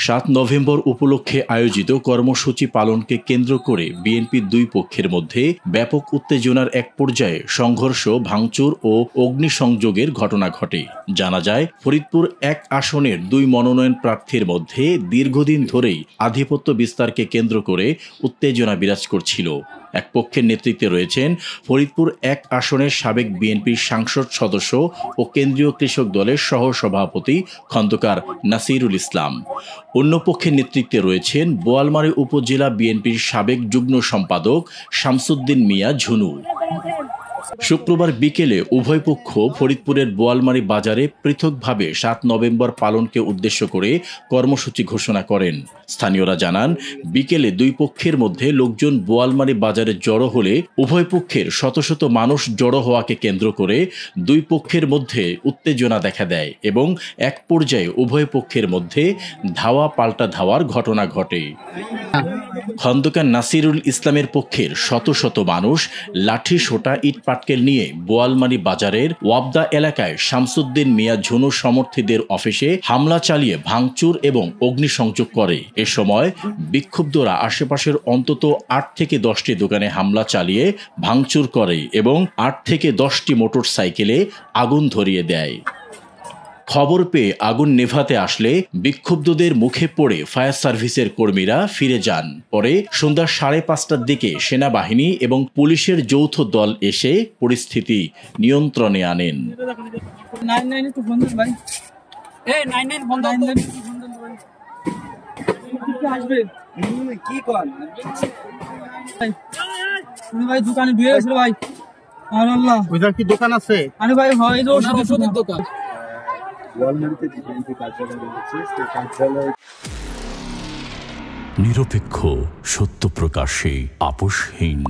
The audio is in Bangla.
7 নভেম্বর উপলক্ষে আয়োজিত কর্মসূচি পালনকে কেন্দ্র করে বিএনপির দুই পক্ষের মধ্যে ব্যাপক উত্তেজনার এক পর্যায়ে সংঘর্ষ, ভাঙচুর ও অগ্নিসংযোগের ঘটনা ঘটে। জানা যায়, ফরিদপুর 1 আসনের 2 মনোনয়ন প্রার্থীর মধ্যে দীর্ঘদিন ধরেই আধিপত্য বিস্তারকে কেন্দ্র করে উত্তেজনা বিরাজ করছিল। এক পক্ষের নেতৃত্বে রয়েছেন ফরিদপুর 1 আসনের সাবেক বিএনপির সাংসদ সদস্য ও কেন্দ্রীয় কৃষক দলের সহসভাপতি খন্দকার নাসিরুল ইসলাম। অন্য পক্ষের নেতৃত্বে রয়েছেন বোয়ালমারী উপজেলা বিএনপির সাবেক যুগ্ম সম্পাদক শামসুদ্দিন মিয়া ঝুনু। শুক্রবার বিকেলে উভয় পক্ষ ফরিদপুরের বোয়ালমারী বাজারে পৃথকভাবে 7 নভেম্বর পালনকে উদ্দেশ্য করে কর্মসূচি ঘোষণা করেন। স্থানীয়রা জানান, বিকেলে দুই পক্ষের মধ্যে লোকজন বোয়ালমারী বাজারে জড়ো হলে উভয় পক্ষের শত শত মানুষ জড়ো হওয়াকে কেন্দ্র করে দুই পক্ষের মধ্যে উত্তেজনা দেখা দেয় এবং এক পর্যায়ে উভয় পক্ষের মধ্যে ধাওয়া পাল্টা ধাওয়ার ঘটনা ঘটে। খন্দকার নাসিরুল ইসলামের পক্ষের শত শত মানুষ লাঠি, সোটা, ইট পাটকেল নিয়ে বোয়ালমারী বাজারের ওয়াবদা এলাকায় শামসুদ্দিন মিয়া ঝুনু সমর্থীদের অফিসে হামলা চালিয়ে ভাঙচুর এবং অগ্নিসংযোগ করে। এ সময় বিক্ষুব্ধরা আশেপাশের অন্তত 8 থেকে 10টি দোকানে হামলা চালিয়ে ভাঙচুর করে এবং 8 থেকে 10টি মোটরসাইকেলে আগুন ধরিয়ে দেয়। খবর পেয়ে আগুন নেভাতে আসলে বিক্ষুব্ধদের মুখে পড়ে ফায়ার সার্ভিসের কর্মীরা ফিরে যান। পরে সন্ধ্যা 5:30টার দিকে সেনাবাহিনী এবং পুলিশের যৌথ দল এসে পরিস্থিতি নিয়ন্ত্রণে আনেন। নিরপেক্ষ, সত্য প্রকাশে আপোষহীন।